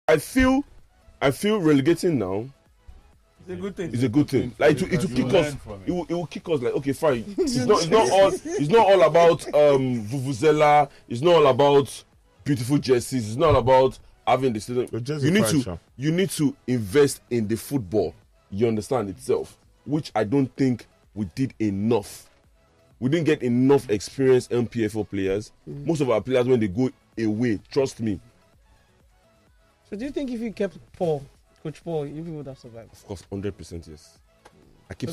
I feel relegating now. It's a good thing. It's a good thing. Like it will kick us. It will kick us. Like, okay, fine. It's not all about vuvuzela. It's not all about beautiful jerseys. It's not all about having the stadium. You need to invest in the football. You understand itself, which I don't think we did enough. We didn't get enough experienced MPFL players. Most of our players, when they go away, trust me. So do you think if you kept Coach Paul, you would have survived? Of course, 100% yes. I keep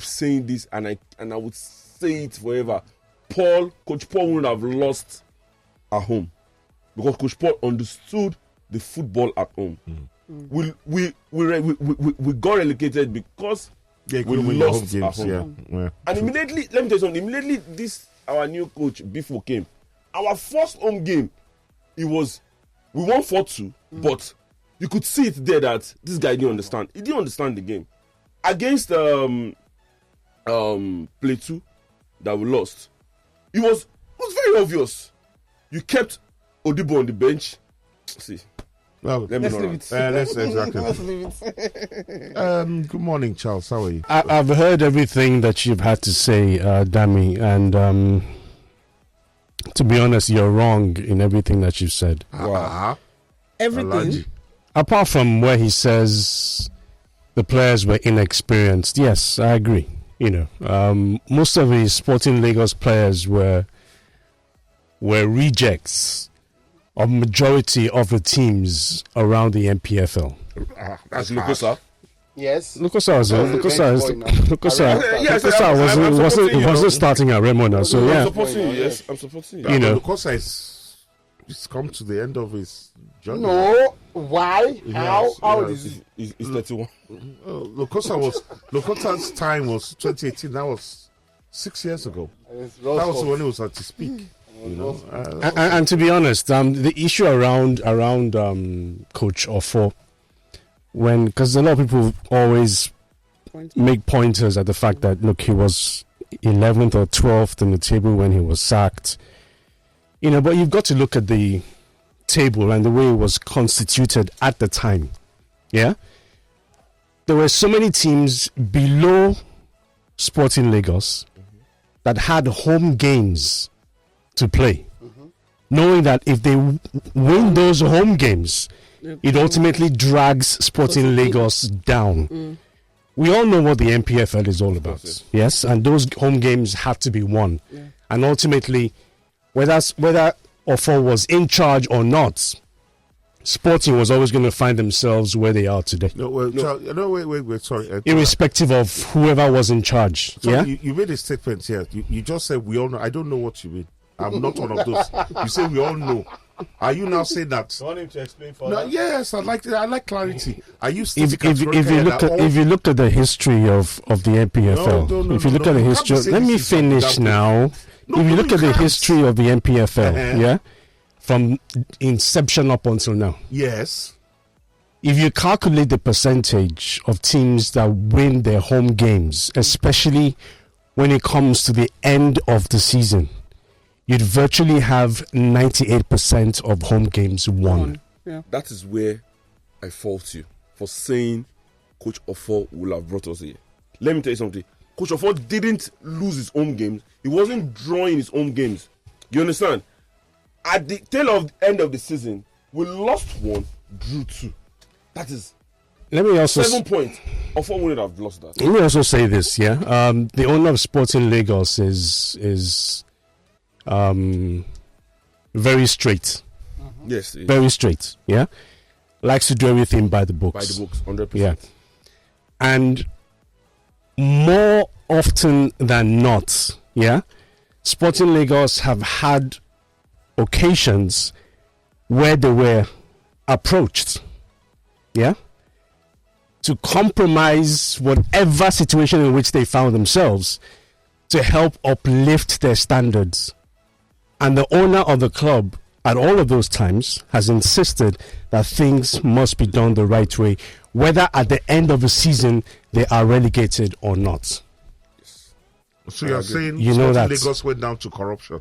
saying this, and I would say it forever. Coach Paul wouldn't have lost at home because Coach Paul understood the football at home. We got relegated because we lost at home. Yeah. And immediately, let me tell you something. Immediately, our new coach Bifo came. Our first home game, we won 4-2, but you could see it there that this guy didn't understand. He didn't understand the game. Against Play 2 that we lost, it was very obvious. You kept Odibo on the bench. See. Well, let's leave it. Let's leave it. Good morning, Charles. How are you? I've heard everything that you've had to say, Dami, and to be honest, you're wrong in everything that you've said. Wow. Everything. Apart from where he says the players were inexperienced, yes, I agree. Most of the Sporting Lagos players were rejects of majority of the teams around the MPFL. That's Lukosa. Yes. Lukosa wasn't starting at Remo now, so yeah. I'm supporting you. Lukosa it's come to the end of his journey. No, why? How is it? He's 31. Lukosa's time was 2018. That was 6 years ago. That was when he was at his peak. And to be honest, the issue around Coach Ofo, because a lot of people always make pointers at the fact that look, he was 11th or 12th in the table when he was sacked. But you've got to look at the table and the way it was constituted at the time. Yeah, there were so many teams below Sporting Lagos that had home games to play, knowing that if they win those home games, it ultimately drags Sporting Lagos down. We all know what the MPFL is all about, yes, and those home games have to be won, and ultimately, whether Ofo was in charge or not, Sporting was always going to find themselves where they are today. Wait, sorry. Irrespective of whoever was in charge. You made a statement here. You just said we all know. I don't know what you mean. I'm not one of those. You say we all know. Are you now saying that? You want him to explain for that? Yes, I like clarity. Are you still if you look at the history of the MPFL, if you look at the history, let me finish now. If you look at the history of the MPFL, from inception up until now, yes. If you calculate the percentage of teams that win their home games, especially when it comes to the end of the season, you'd virtually have 98% of home games won. Yeah. That is where I fault you for saying Coach Ofo will have brought us here. Let me tell you something. Coach Ofo didn't lose his home games. He wasn't drawing his home games. You understand? At the tail of the end of the season, we lost 1, drew 2. That is 7 points. Ofo wouldn't have lost that. Let me also say this, the owner of Sporting Lagos is very straight. Yes. Very straight, likes to do everything by the books. By the books, 100%. Yeah. And more often than not, Sporting Lagos have had occasions where they were approached, to compromise whatever situation in which they found themselves to help uplift their standards. And the owner of the club at all of those times has insisted that things must be done the right way, whether at the end of the season they are relegated or not. So you're saying Sporting Lagos went down to corruption?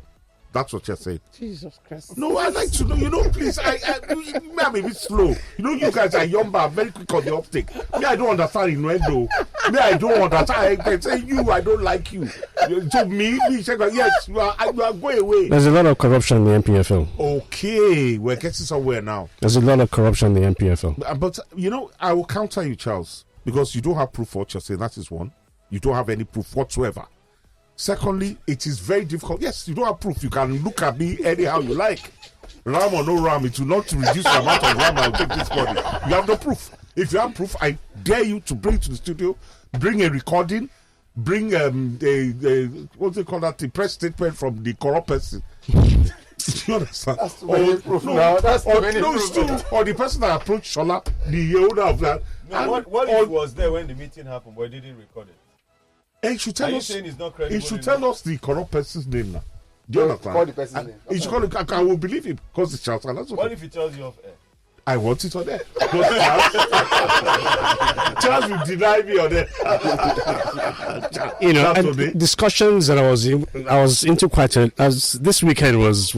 That's what you're saying. Jesus Christ. No, I like to know. Please, I'm a bit slow. You guys are young, but very quick on the uptake. Me, I don't understand innuendo. Me, I don't understand. I say I don't like you. To me, yes, you are going away. There's a lot of corruption in the NPFL. Okay, we're getting somewhere now. There's a lot of corruption in the NPFL. But, I will counter you, Charles, because you don't have proof for what you're saying. That is one. You don't have any proof whatsoever. Secondly, it is very difficult. Yes, you don't have proof. You can look at me anyhow you like. Ram or no ram, it will not reduce the amount of ram I'll take this body. You have no proof. If you have proof, I dare you to bring it to the studio, bring a recording, bring what's it called that? The press statement from the corrupt person. You understand? That's too many proof now. That's too many proof. Or the person that approached Shola, the owner of that. No, what if he was there when the meeting happened, but he didn't record it? He should tell us. Saying it's not credible? He should tell us the corrupt person's name now. Do you understand? Call the person's name. He should call it. I will believe him because it's Charles. What if he tells you off air? I want it on there. Charles will deny me on there. And discussions that I was into quite as this weekend was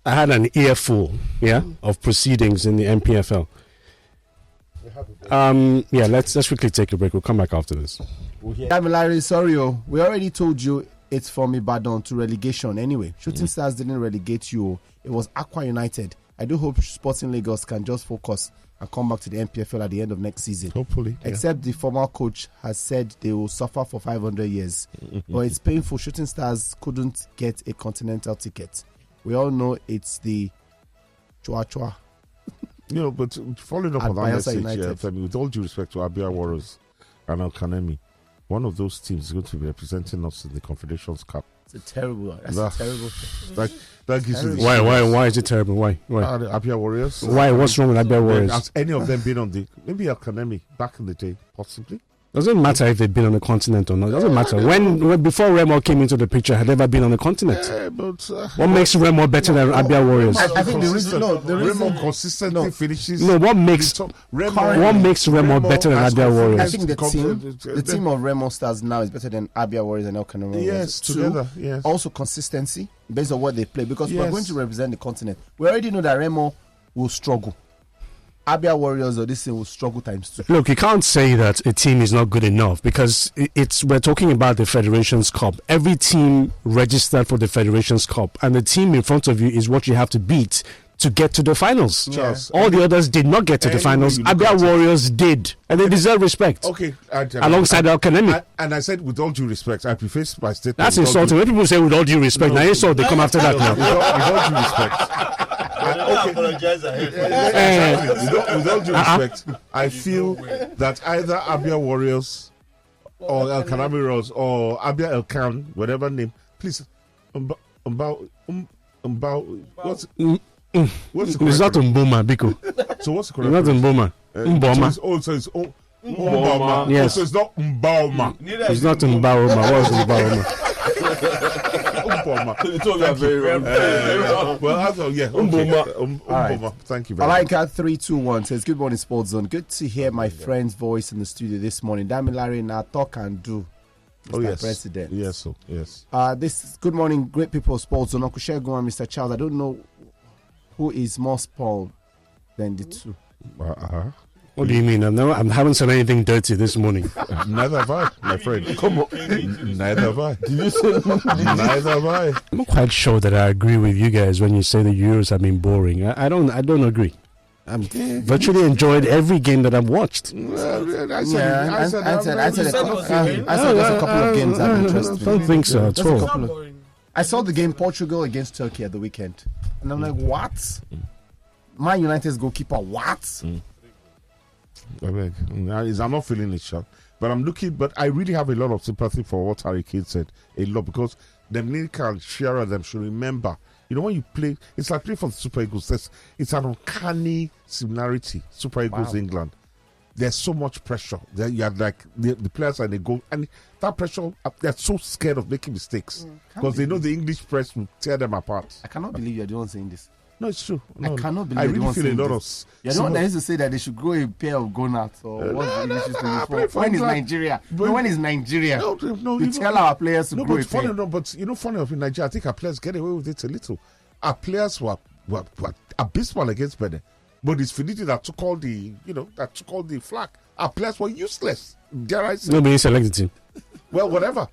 I had an earful, of proceedings in the NPFL. Let's quickly take a break. We'll come back after this. Larry, sorry, we already told you it's from Ibadan to relegation anyway. Shooting Stars didn't relegate you. It was Aqua United. I do hope Sporting Lagos can just focus and come back to the NPFL at the end of next season. Hopefully. Except the former coach has said they will suffer for 500 years. But it's painful. Shooting Stars couldn't get a continental ticket. We all know it's the chua-chua. But following up on that message, Femi, with all due respect to Abia Warriors and Al Kanemi, one of those teams is going to be representing us in the Confederations Cup. It's a terrible thing. That gives you Why is it terrible? Why? Abia Warriors. Why? What's wrong with Abia Warriors? Has any of them been on maybe Al Kanemi back in the day, possibly? Doesn't matter if they've been on the continent or not. Doesn't matter. When before Remo came into the picture, had never been on the continent. What makes Remo better than Abia Warriors? I think the reason Remo consistently finishes. No, what makes Remo better than Abia Warriors? I think the team of Remo Stars now is better than Abia Warriors and El Canary. Yes, together. Yes. Also consistency based on what they play, because we're going to represent the continent. We already know that Remo will struggle. Abia Warriors or this thing will struggle times 2. Look, you can't say that a team is not good enough because we're talking about the Federations Cup. Every team registered for the Federations Cup, and the team in front of you is what you have to beat to get to the finals. Yeah. All the others did not get to the finals. Abia Warriors did, and they deserve respect. Okay, alongside Al Kanemi. And I said, with all due respect, I preface my statement. That's insulting. When people say with all due respect, now insult they come after that now. With all due respect. With all due respect, I feel that either Abia Warriors or El Kanami Rose or Abia El Khan, whatever name, please, what's the correct It's not Mboma, Biko. So what's the correct It's not Mboma. Mboma. So it's Mboma. Yes. So it's not Mboma. It's not Mboma. What's Mboma? Mboma. Thank you very much. Alaika 321 says, good morning, Sports Zone. Good to hear my friend's voice in the studio this morning. Damilare na talk and do. Mr. President. Yes. This good morning, great people of Sports Zone. Uncle Shegun and Mr. Charles. I don't know who is more spoiled than the two. What do you mean? I haven't said anything dirty this morning. Neither have I, my friend. Come on. Neither have I. Neither have I. I'm not quite sure that I agree with you guys when you say the Euros have been boring. I don't agree. I've virtually enjoyed every game that I've watched. I said a couple of games that interested me. I don't think so at all. I saw the game Portugal against Turkey at the weekend, and I'm like, what? Man United's goalkeeper, what? I'm not feeling it, Sean. But I really have a lot of sympathy for what Harry Kane said. A lot, because Nika and Shearer them should remember. When you play, it's like playing for the Super Eagles. It's an uncanny similarity. Super Eagles, England. There's so much pressure. You have like the players and they go, and that pressure, they're so scared of making mistakes because they know the English press will tear them apart. I cannot believe you're the one saying this. No, it's true. No, I cannot believe I they really won't feel a sing lot this. of. You're the one that used to say that they should grow a pair of gonats or what's the English I play for when is England. Nigeria? But- No, when is Nigeria? No, You tell our players to No, grow but a pair. funny enough in Nigeria, I think our players get away with it a little. Our players were abysmal against Benin, but it's Finidi that took all the flack. Our players were useless. Dare I say? Nobody selected him. Well, whatever.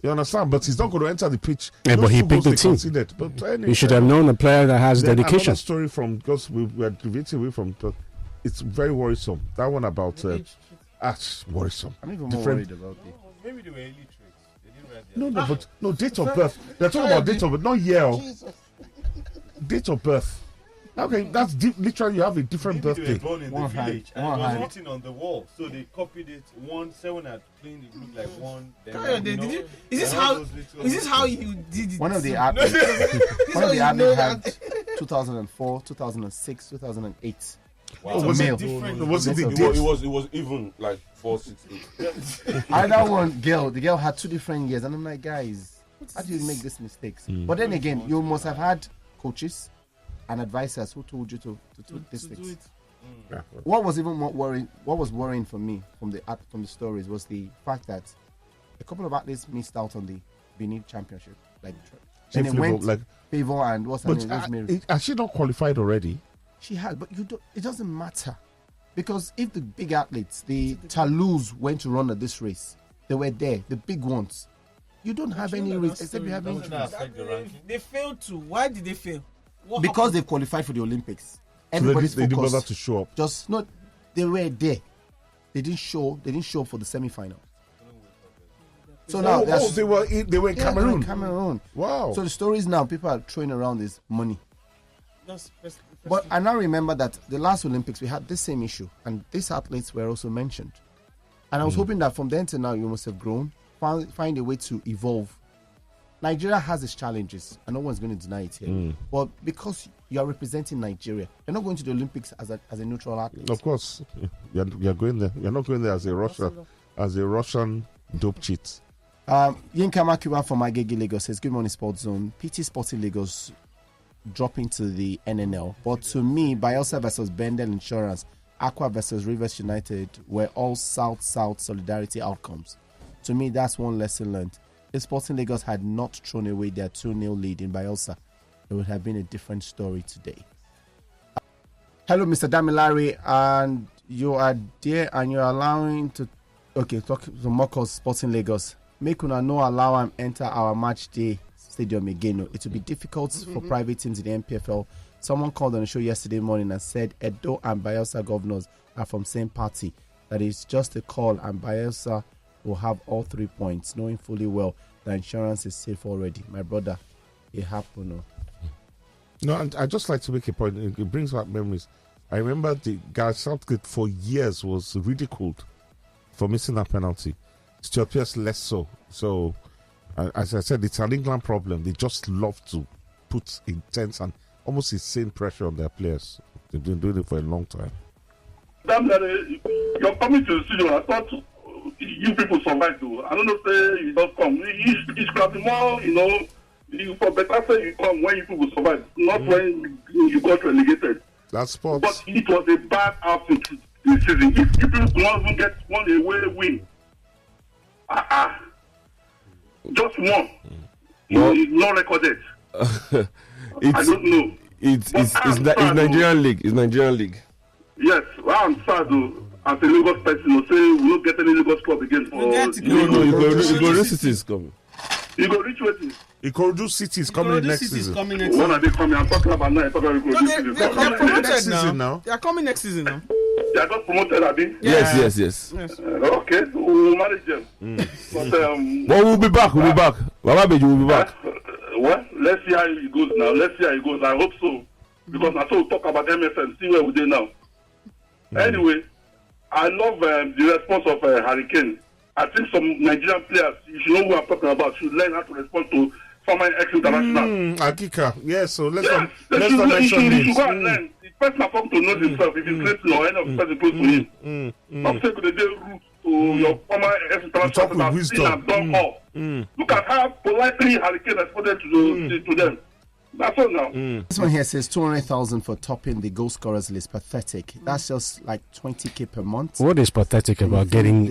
You understand? But he's not going to enter the pitch. Yeah, Those but he two picked goals the they team. conceded. But anyway, You should have known a player that has then dedication. Another story from, because we were deviating away from, it's very worrisome. That one about worrisome. I'm even more worried about it. Maybe they were early trades. They didn't write their No, date of birth. They're talking about date of birth, not year. Date of birth. Okay, that's literally you have a different Maybe they were birthday. born in the One hand, village and one it was hand. written on the wall, so they copied it. Seven had cleaned it, looked like one. Then, Kayode, you know, did you, is this and all how? those little- Is this how you did it? One of the athletes, This one of how the you know athletes that? had 2004, 2006, 2008. Wow. Was it different? Was it the It date? It was even like 4, 6, 8. Either one girl, the girl had 2 different years, and I'm like, guys, how do you make these mistakes? But then again, you must have had coaches and advisors who told you to do these things. Yeah. What was even more worrying? What was worrying for me from the stories was the fact that a couple of athletes missed out on the Benin Championship, and they Chief went Labour, Favor and what's her name? Rosemary. has she not qualified already? She had, but it doesn't matter because if the big athletes, the Toulouse, went to run at this race, they were there, the big ones. You don't have any risk except you have Doesn't that injuries affect the ranking? They failed to. Why did they fail? What because happened? they've qualified for the Olympics. So they Everybody's didn't bother focused. to show up. Just not. They were there. They didn't show. They didn't show up for the semi-final. So now They were in Cameroon. Cameroon. Wow. So the stories now people are throwing around is money. That's first- But I now remember that the last Olympics we had this same issue, and these athletes were also mentioned. And I was hoping that from then to now you must have grown, find a way to evolve. Nigeria has its challenges, and no one's going to deny it here. But because you are representing Nigeria, you're not going to the Olympics as a neutral athlete. Of course, you're going there. You're not going there as a Russian dope cheat. Yinka Makiwa from Agege Lagos says, "Good morning, Sports Zone. PT Sporting Lagos dropping to the NNL. But to me, Bielsa versus Bendel Insurance, Aqua versus Rivers United were all South-South solidarity outcomes. To me, that's one lesson learned. If Sporting Lagos had not thrown away their 2-0 lead in Bielsa, it would have been a different story today." Hello, Mr. Damilari, and you are there and you're allowing to... Okay, talk to Mokos Sporting Lagos. Make una no allow him enter our match day stadium again. It will be difficult for private teams in the MPFL. Someone called on the show yesterday morning and said Edo and Bielsa governors are from same party. That is just a call, and Bielsa will have all 3 points, knowing fully well the insurance is safe already. My brother, it happened. No, and I just like to make a point. It brings back memories. I remember the guy Southgate for years was ridiculed for missing that penalty. Stuart Pearce less so. So, as I said, it's an England problem. They just love to put intense and almost insane pressure on their players. They've been doing it for a long time. You're coming to the studio. I thought you people survived though. I don't know if you don't come. It's got more, you for better say you come when you people survive, not when you got relegated. That's sports. But it was a bad outfit this season. If people do not even get one away win, just one, not recorded. I don't know. It's Nigerian league. It's Nigerian league. Yes, well, I'm sad though. As a Lagos person, say we don't get any Lagos club again. For No, you go reach cities coming. You go reach wetin? Ikorodu City is coming next season. When are they coming? I'm talking about now. I'm talking about Ikorodu City. They're promoted next season now. They are coming next season now. They are just promoted, Abi. Yes. Okay, we'll manage them. But Well, we'll be back. Baba Beji will be back. well, let's see how it goes now. I hope so, because I will talk about MFM. See where we are now. Anyway, I love the response of Hurricane. I think some Nigerian players, you should know who I'm talking about, should learn how to respond to former ex-international. Akika, yes. So let's Yes, not mention you should names. go and learn. The person has come to know himself if he's listening or any of the person close to him. Not say they root to your former ex-international Talk with that have wisdom. seen and done all. Look at how politely Hurricane responded to them. That's all now. This one here says 200,000 for topping the goal scorers list. Pathetic. That's just like 20k per month. What is pathetic about getting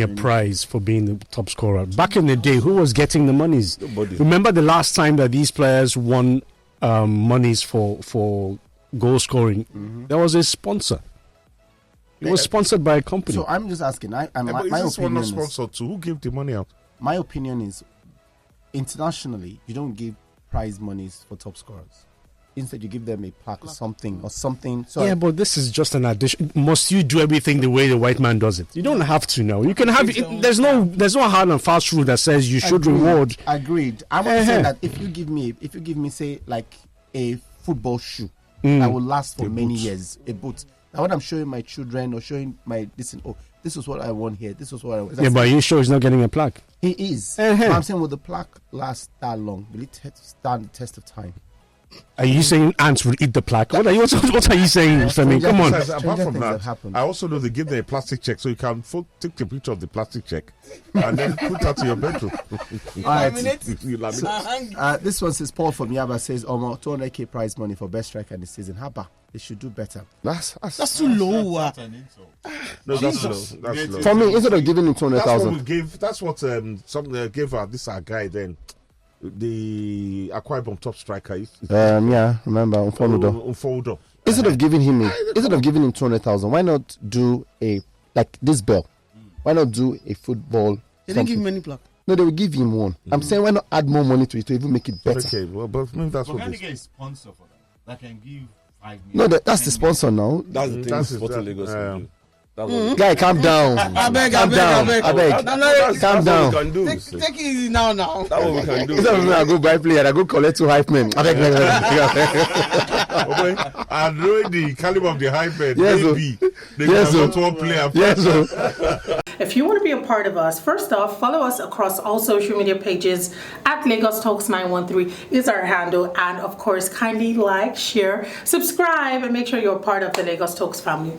a prize for being the top scorer? Back in the day, who was getting the monies? Nobody. Remember the last time that these players won monies for goal scoring? There was a sponsor. It was sponsored by a company. So I'm just asking. My this one opinion not is, sponsored to who gave the money out? my opinion is, internationally, you don't give prize monies for top scorers. Instead, you give them a plaque or something. So Yeah, but this is just an addition. Must you do everything the way the white man does it? You don't have to know. You can have. There's no hard and fast rule that says you should reward. Agreed. I'm saying that if you give me, say, like a football shoe that will last for many years, a boot. Now, when I'm showing my children or showing my this is what I want here. This is what I want. Yeah, but you sure he's not getting a plaque? He is. But I'm saying, will the plaque last that long? Will it stand the test of time? Are you saying ants will eat the plaque? What are you saying, Femi? Come on. Apart from that, I also know they give them a plastic check so you can take the picture of the plastic check and then put that to your bedroom. All right. This one says, Paul from Yaba says, 200k prize money for best striker in the season. Haba, they should do better. That's too low. No, that's low. That's low. For me, instead of giving him 200,000. That's what some gave this our guy then. The Akwa Ibom top striker. Remember Unfodo. Instead of giving him 200,000, why not do a like this bell? Why not do a football? They didn't give him any plaque. No, they will give him one. I'm saying why not add more money to it to even make it better? Okay, well, but maybe that's what. Can get a sponsor for that? That can give 5 million. No, that's the sponsor now. That's the thing. Sporting Lagos can do. Guy, calm down. I beg. Calm down. Take Take it easy now. That's what we can do. Instead of I go buy player, I go collect 2 hype men. I beg. And knowing the caliber of the hype men, Yes, maybe they can one player. Yes, sir. If you want to be a part of us, first off, follow us across all social media pages at Lagos Talks 913 is our handle. And of course, kindly like, share, subscribe, and make sure you're a part of the Lagos Talks family.